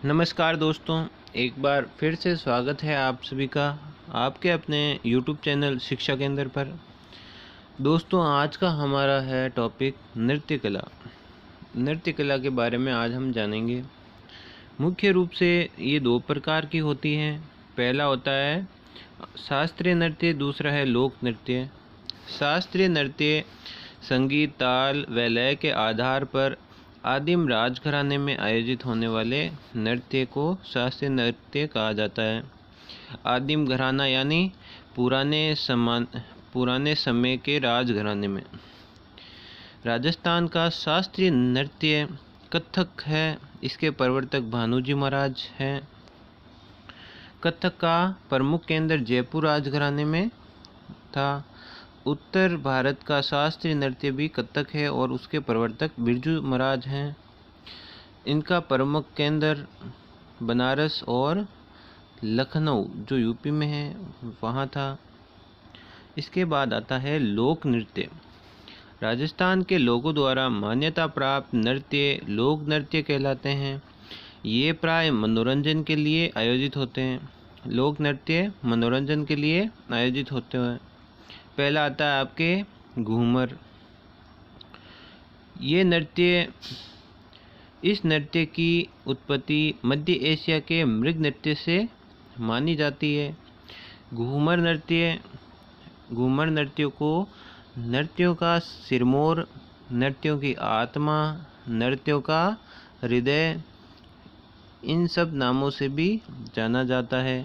नमस्कार दोस्तों, एक बार फिर से स्वागत है आप सभी का आपके अपने YouTube चैनल शिक्षा केंद्र पर। दोस्तों, आज का हमारा है टॉपिक नृत्य कला। नृत्य कला के बारे में आज हम जानेंगे। मुख्य रूप से ये दो प्रकार की होती हैं। पहला होता है शास्त्रीय नृत्य, दूसरा है लोक नृत्य। शास्त्रीय नृत्य संगीत, ताल व लय के आधार पर आदिम राजघराने में आयोजित होने वाले नृत्य को शास्त्रीय नृत्य कहा जाता है। आदिम घराना यानी पुराने समय के राजघराने में। राजस्थान का शास्त्रीय नृत्य कथक है। इसके प्रवर्तक भानुजी महाराज हैं। कथक का प्रमुख केंद्र जयपुर राजघराने में था। उत्तर भारत का शास्त्रीय नृत्य भी कथक है और उसके प्रवर्तक बिरजू महाराज हैं। इनका प्रमुख केंद्र बनारस और लखनऊ जो यूपी में है वहाँ था। इसके बाद आता है लोक नृत्य। राजस्थान के लोगों द्वारा मान्यता प्राप्त नृत्य लोक नृत्य कहलाते हैं। ये प्राय मनोरंजन के लिए आयोजित होते हैं। लोक नृत्य मनोरंजन के लिए आयोजित होते हैं। पहला आता है आपके घूमर। इस नृत्य की उत्पत्ति मध्य एशिया के मृग नृत्य से मानी जाती है। घूमर नृत्यों को नृत्यों का सिरमौर, नृत्यों की आत्मा, नृत्यों का हृदय, इन सब नामों से भी जाना जाता है।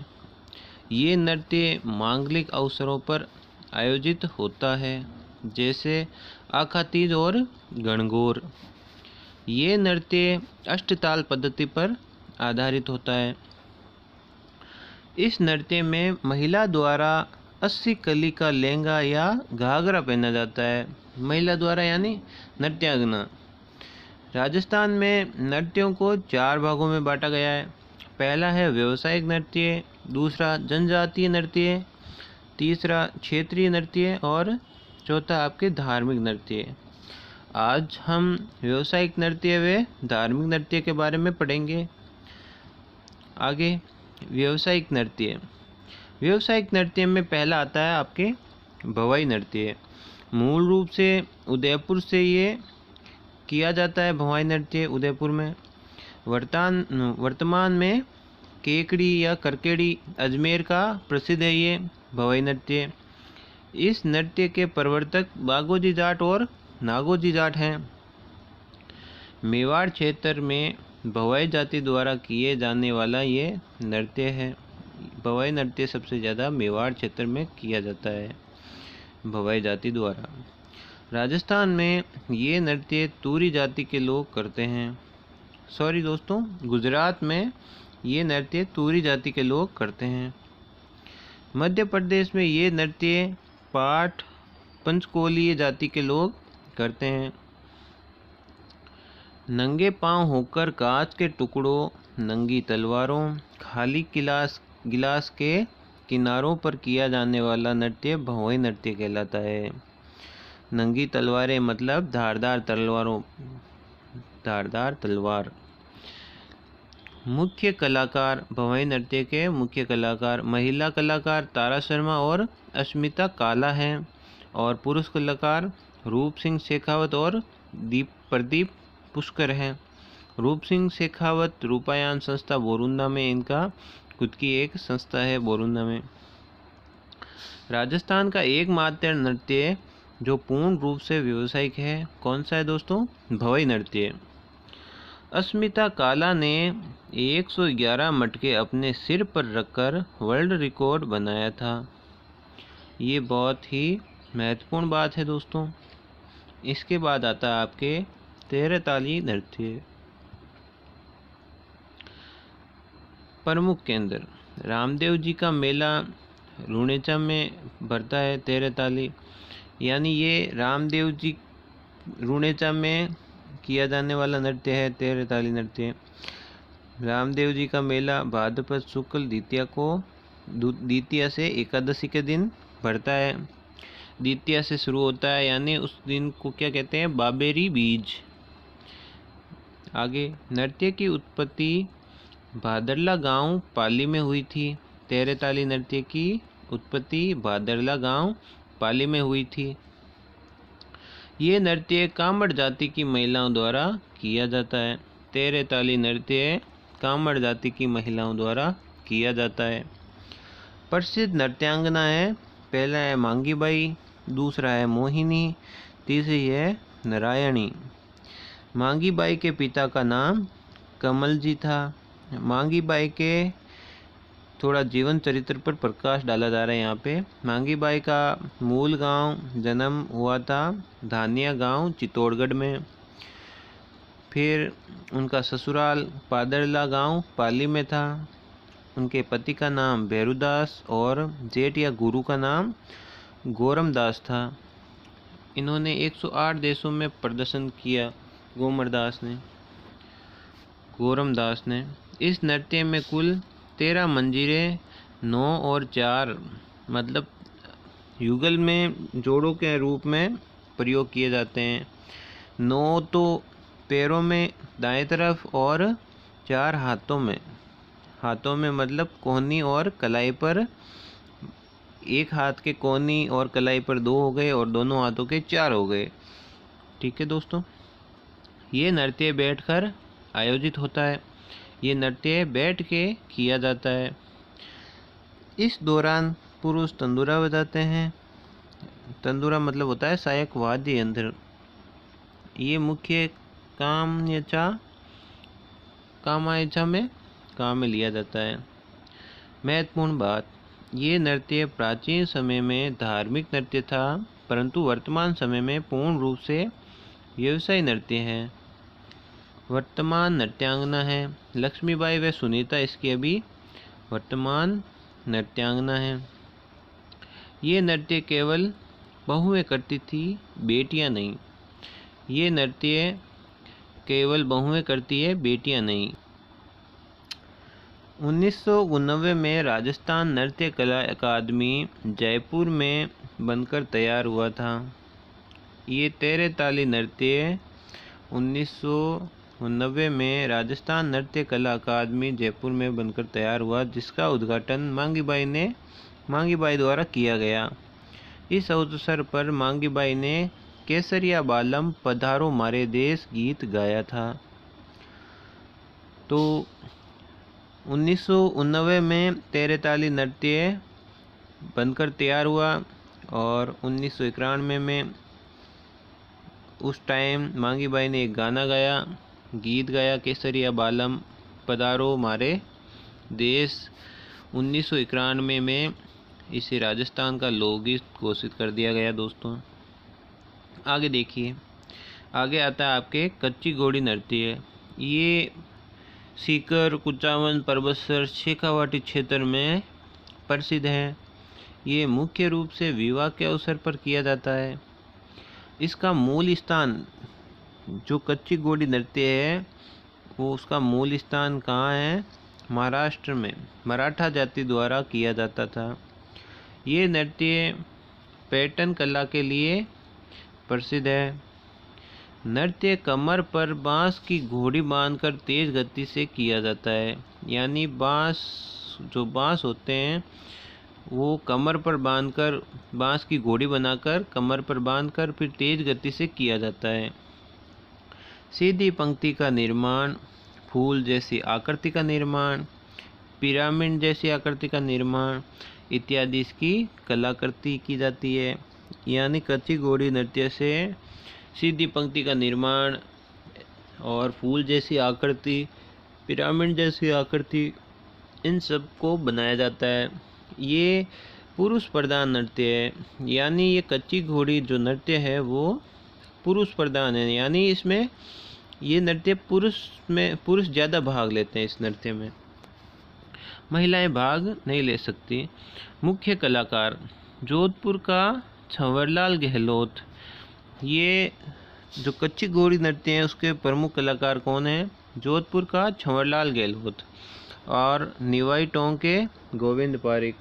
ये नृत्य मांगलिक अवसरों पर आयोजित होता है, जैसे आखातीज और गणगौर। ये नृत्य अष्टताल पद्धति पर आधारित होता है। इस नृत्य में महिला द्वारा 80 कली का लहंगा या घाघरा पहना जाता है। महिला द्वारा यानी नृत्यांगना। राजस्थान में नृत्यों को 4 भागों में बांटा गया है। पहला है व्यावसायिक नृत्य, दूसरा जनजातीय नृत्य, तीसरा क्षेत्रीय नृत्य और चौथा आपके धार्मिक नृत्य। आज हम व्यावसायिक नृत्य व धार्मिक नृत्य के बारे में पढ़ेंगे। आगे व्यावसायिक नृत्य में पहला आता है आपके भवाई नृत्य। मूल रूप से उदयपुर से ये किया जाता है। भवाई नृत्य उदयपुर में। वर्तमान में केकड़ी या करकेड़ी अजमेर का प्रसिद्ध है ये भवाई नृत्य। इस नृत्य के प्रवर्तक बागोजी जाट और नागोजी जाट हैं। मेवाड़ क्षेत्र में भवाई जाति द्वारा किए जाने वाला ये नृत्य है। भवाई नृत्य सबसे ज़्यादा मेवाड़ क्षेत्र में किया जाता है भवाई जाति द्वारा। राजस्थान में ये नृत्य तूरी जाति के लोग करते हैं। गुजरात में ये नृत्य तूरी जाति के लोग करते हैं। मध्य प्रदेश में ये नृत्य पाठ पंचकोलीय जाति के लोग करते हैं। नंगे पांव होकर कांच के टुकड़ों, नंगी तलवारों, खाली गिलास के किनारों पर किया जाने वाला नृत्य भवाई नृत्य कहलाता है। नंगी तलवारें मतलब धारदार तलवार। मुख्य कलाकार भवाई नृत्य के मुख्य कलाकार महिला कलाकार तारा शर्मा और अस्मिता काला हैं और पुरुष कलाकार रूप सिंह शेखावत और प्रदीप पुष्कर हैं। रूप सिंह शेखावत रूपायन संस्था बोरुंदा में, इनका खुद की एक संस्था है बोरुंदा में। राजस्थान का एकमात्र नृत्य जो पूर्ण रूप से व्यावसायिक है कौन सा है दोस्तों? भवाई नृत्य। अस्मिता काला ने 111 मटके अपने सिर पर रखकर वर्ल्ड रिकॉर्ड बनाया था। ये बहुत ही महत्वपूर्ण बात है दोस्तों। इसके बाद आता है आपके 13 ताली नृत्य। प्रमुख केंद्र रामदेव जी का मेला रुणेचा में भरता है। 13 ताली यानी ये रामदेव जी रुणेचा में किया जाने वाला नृत्य है 13 ताली नृत्य। रामदेव जी का मेला भाद्रपद शुक्ल द्वितीया से एकादशी के दिन भरता है। द्वितीया से शुरू होता है यानी उस दिन को क्या कहते हैं? बाबेरी बीज। आगे नृत्य की उत्पत्ति भादरला गांव पाली में हुई थी। तेरे ताली नृत्य की उत्पत्ति भादरला गांव पाली में हुई थी। ये नृत्य कामड़ जाति की महिलाओं द्वारा किया जाता है। तेरे ताली नृत्य कामड़ जाति की महिलाओं द्वारा किया जाता है। प्रसिद्ध नृत्यांगना है, पहला है मांगी बाई, दूसरा है मोहिनी, तीसरी है नारायणी। मांगी बाई के पिता का नाम कमल जी था। मांगी बाई के थोड़ा जीवन चरित्र पर प्रकाश डाला जा रहा है यहाँ पे। मांगी बाई का मूल गांव जन्म हुआ था धानिया गांव चित्तौड़गढ़ में। फिर उनका ससुराल पादरला गांव पाली में था। उनके पति का नाम भैरूदास और जेठ या गुरु का नाम गोरमदास था। इन्होंने 108 देशों में प्रदर्शन किया। गोरमदास ने इस नृत्य में कुल 13 मंजीरे 9 और 4 मतलब युगल में जोड़ों के रूप में प्रयोग किए जाते हैं। 9 तो पैरों में दाएं तरफ और 4 हाथों में मतलब कोहनी और कलाई पर। एक हाथ के कोहनी और कलाई पर 2 हो गए और दोनों हाथों के 4 हो गए। ठीक है दोस्तों, ये नृत्य बैठकर आयोजित होता है। ये नृत्य बैठ के किया जाता है। इस दौरान पुरुष तंदूरा बजाते हैं। तंदूरा मतलब होता है सहायक वाद्य यंत्र। ये मुख्य कामायचा में काम में लिया जाता है। महत्वपूर्ण बात, ये नृत्य प्राचीन समय में धार्मिक नृत्य था, परंतु वर्तमान समय में पूर्ण रूप से व्यवसायी नृत्य है। वर्तमान नृत्यांगना है लक्ष्मीबाई व सुनीता, इसकी अभी वर्तमान नृत्यांगना है। ये नृत्य केवल बहुएं करती थी, बेटियां नहीं। ये नृत्य केवल बहुएं करती है, बेटियां नहीं। 1989 में राजस्थान नृत्य कला अकादमी जयपुर में बनकर तैयार हुआ था। ये तेरे ताली नृत्य 1990 में राजस्थान नृत्य कला अकादमी जयपुर में बनकर तैयार हुआ, जिसका उद्घाटन मांगी बाई द्वारा किया गया। इस अवसर पर मांगी बाई ने केसरिया बालम पधारो मारे देश गीत गाया था। तो 1989 में तेरे ताली नृत्य बनकर तैयार हुआ और 1991 में उस टाइम मांगी बाई ने एक गीत गाया केसरिया बालम पधारो मारे देश। 1991 में इसे राजस्थान का लोकगीत घोषित कर दिया गया। दोस्तों आगे देखिए, आगे आता है आपके कच्ची घोड़ी नृत्य। ये सीकर, कुचामन, परबतसर, शेखावाटी क्षेत्र में प्रसिद्ध है। ये मुख्य रूप से विवाह के अवसर पर किया जाता है। इसका मूल स्थान जो कच्ची घोड़ी नृत्य है वो उसका मूल स्थान कहाँ है? महाराष्ट्र में मराठा जाति द्वारा किया जाता था। ये नृत्य पैटर्न कला के लिए प्रसिद्ध है। नृत्य कमर पर बांस की घोड़ी बांधकर तेज गति से किया जाता है। यानी बांस होते हैं वो कमर पर बांधकर बांस की घोड़ी बनाकर कमर पर बांधकर फिर तेज गति से किया जाता है। सीधी पंक्ति का निर्माण, फूल जैसी आकृति का निर्माण, पिरामिड जैसी आकृति का निर्माण इत्यादि इसकी कलाकृति की जाती है। यानी कच्ची घोड़ी नृत्य से सीधी पंक्ति का निर्माण और फूल जैसी आकृति, पिरामिड जैसी आकृति, इन सब को बनाया जाता है। ये पुरुष प्रधान नृत्य है। यानी ये कच्ची घोड़ी जो नृत्य है वो पुरुष प्रधान है। यानी इसमें ये नृत्य पुरुष ज़्यादा भाग लेते हैं। इस नृत्य में महिलाएं भाग नहीं ले सकती। मुख्य कलाकार जोधपुर का छंवरलाल गहलोत। ये जो कच्ची घोड़ी नृत्य है उसके प्रमुख कलाकार कौन हैं? जोधपुर का छंवरलाल गहलोत और निवाई टोंक के गोविंद पारिक।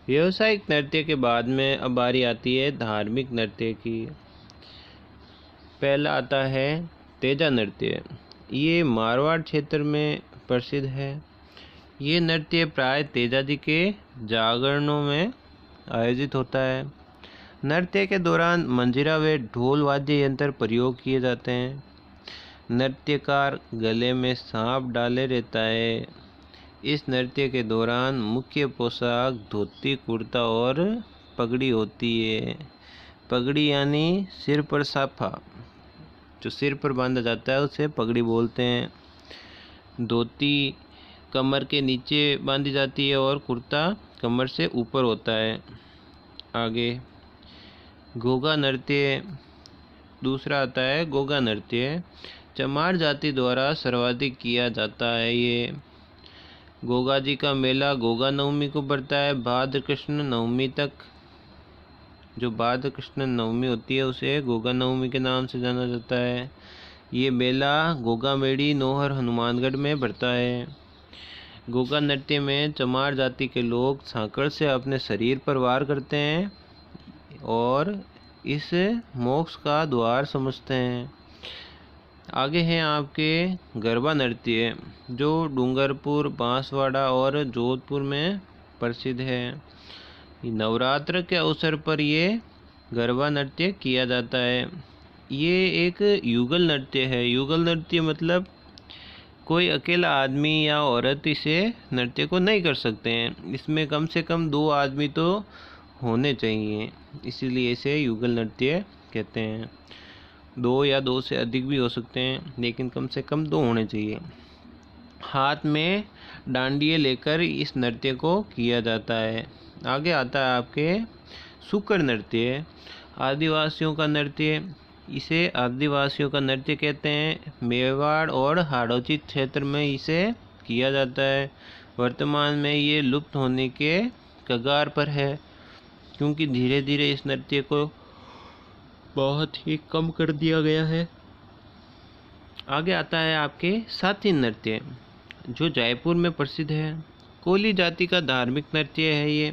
व्यावसायिक नृत्य के बाद में अब बारी आती है धार्मिक नृत्य की। पहला आता है तेजा नृत्य। ये मारवाड़ क्षेत्र में प्रसिद्ध है। ये नृत्य प्राय तेजा जी के जागरणों में आयोजित होता है। नृत्य के दौरान मंजीरा व ढोल वाद्य यंत्र प्रयोग किए जाते हैं। नृत्यकार गले में सांप डाले रहता है। इस नृत्य के दौरान मुख्य पोशाक धोती कुर्ता और पगड़ी होती है। पगड़ी यानी सिर पर साफा, जो सिर पर बांधा जाता है उसे पगड़ी बोलते हैं। धोती कमर के नीचे बांधी जाती है और कुर्ता कमर से ऊपर होता है। आगे गोगा नृत्य दूसरा आता है। गोगा नृत्य चमार जाति द्वारा सर्वाधिक किया जाता है। ये गोगा जी का मेला गोगा नवमी को पड़ता है भाद्र कृष्ण नवमी तक। जो भाद्र कृष्ण नवमी होती है उसे गोगा नवमी के नाम से जाना जाता है। ये मेला गोगा मेड़ी नौहर हनुमानगढ़ में पड़ता है। गोगा नृत्य में चमार जाति के लोग सांकड़ से अपने शरीर पर वार करते हैं और इस मोक्ष का द्वार समझते हैं। आगे हैं आपके गरबा नृत्य, जो डूंगरपुर, बांसवाड़ा और जोधपुर में प्रसिद्ध है। नवरात्र के अवसर पर ये गरबा नृत्य किया जाता है। ये एक युगल नृत्य है। युगल नृत्य मतलब कोई अकेला आदमी या औरत इसे नृत्य को नहीं कर सकते हैं। इसमें कम से कम 2 आदमी तो होने चाहिए, इसीलिए इसे युगल नृत्य कहते हैं। 2 या 2 से अधिक भी हो सकते हैं, लेकिन कम से कम 2 होने चाहिए। हाथ में डांडिये लेकर इस नृत्य को किया जाता है। आगे आता है आपके सुकर नृत्य, आदिवासियों का नृत्य। इसे आदिवासियों का नृत्य कहते हैं। मेवाड़ और हाड़ौती क्षेत्र में इसे किया जाता है। वर्तमान में ये लुप्त होने के कगार पर है, क्योंकि धीरे धीरे इस नृत्य को बहुत ही कम कर दिया गया है। आगे आता है आपके साथी नृत्य, जो जयपुर में प्रसिद्ध है। कोली जाति का धार्मिक नृत्य है ये।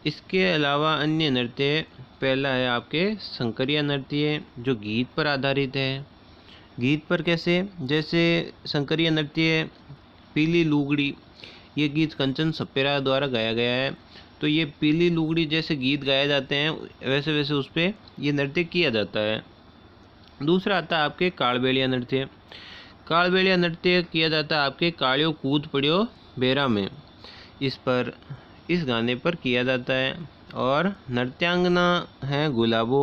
इसके अलावा अन्य नृत्य, पहला है आपके शंकरिया नृत्य, जो गीत पर आधारित है। गीत पर कैसे? जैसे शंकरिया नृत्य पीली लुगड़ी, ये गीत कंचन सपेरा द्वारा गाया गया है। तो ये पीली लुगड़ी जैसे गीत गाए जाते हैं, वैसे वैसे उस पर ये नृत्य किया जाता है। दूसरा आता है आपके कालबेलिया नृत्य। कालबेलिया नृत्य किया जाता है आपके कालियो कूद पड़ियो बेरा में। इस गाने पर किया जाता है। और नृत्यांगना है गुलाबो।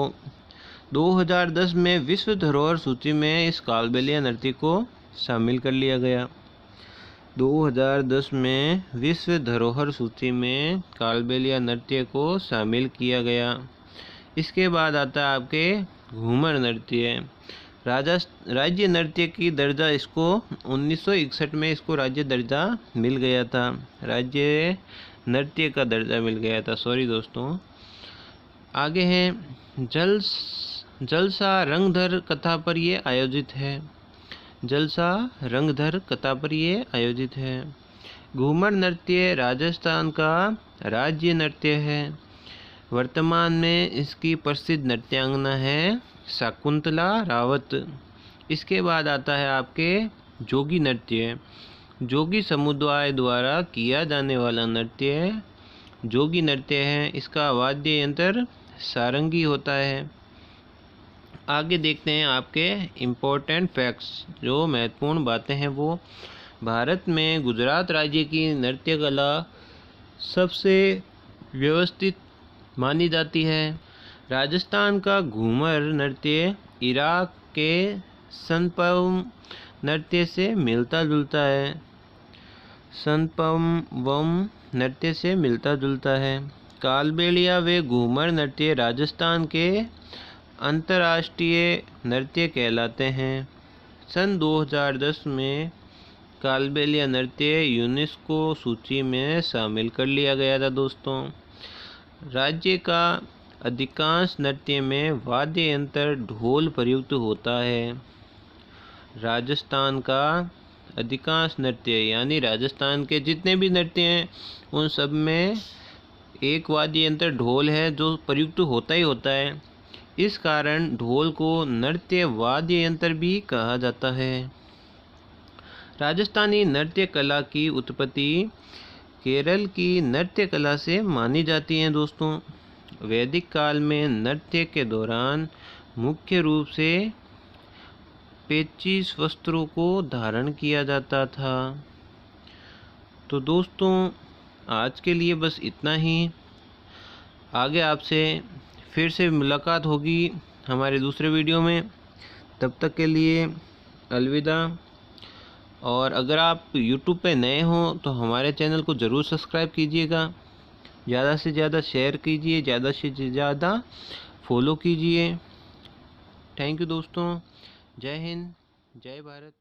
2010 में विश्व धरोहर सूची में इस कालबेलिया नृत्य को शामिल कर लिया गया। 2010 में विश्व धरोहर सूची में कालबेलिया नृत्य को शामिल किया गया। इसके बाद आता है आपके घूमर नृत्य। राज्य नृत्य की दर्जा इसको 1961 में इसको राज्य दर्जा मिल गया था। राज्य नृत्य का दर्जा मिल गया था, सॉरी दोस्तों। आगे हैं जलसा रंगधर कथा पर ये आयोजित है। जलसा रंगधर कथा पर ये आयोजित है। घूमर नृत्य राजस्थान का राज्य नृत्य है। वर्तमान में इसकी प्रसिद्ध नृत्यांगना है शकुंतला रावत। इसके बाद आता है आपके जोगी नृत्य। जोगी समुदाय द्वारा किया जाने वाला नृत्य जोगी नृत्य है। इसका वाद्य यंत्र सारंगी होता है। आगे देखते हैं आपके इम्पोर्टेंट फैक्ट्स, जो महत्वपूर्ण बातें हैं वो। भारत में गुजरात राज्य की नृत्य कला सबसे व्यवस्थित मानी जाती है। राजस्थान का घूमर नृत्य इराक के सनपम नृत्य से मिलता जुलता है। सनपम नृत्य से मिलता जुलता है। कालबेलिया व घूमर नृत्य राजस्थान के अंतर्राष्ट्रीय नृत्य कहलाते हैं। सन 2010 में कालबेलिया नृत्य यूनेस्को सूची में शामिल कर लिया गया था दोस्तों। राज्य का अधिकांश नृत्य में वाद्य यंत्र ढोल प्रयुक्त होता है। राजस्थान का अधिकांश नृत्य यानी राजस्थान के जितने भी नृत्य हैं उन सब में एक वाद्य यंत्र ढोल है, जो प्रयुक्त होता ही होता है। इस कारण ढोल को नृत्य वाद्य यंत्र भी कहा जाता है। राजस्थानी नृत्य कला की उत्पत्ति केरल की नृत्य कला से मानी जाती है दोस्तों। वैदिक काल में नृत्य के दौरान मुख्य रूप से 25 वस्त्रों को धारण किया जाता था। तो दोस्तों आज के लिए बस इतना ही। आगे आपसे फिर से मुलाकात होगी हमारे दूसरे वीडियो में। तब तक के लिए अलविदा। और अगर आप YouTube पे नए हो तो हमारे चैनल को ज़रूर सब्सक्राइब कीजिएगा। ज़्यादा से ज़्यादा शेयर कीजिए, ज़्यादा से ज़्यादा फॉलो कीजिए। थैंक यू दोस्तों। जय हिंद, जय भारत।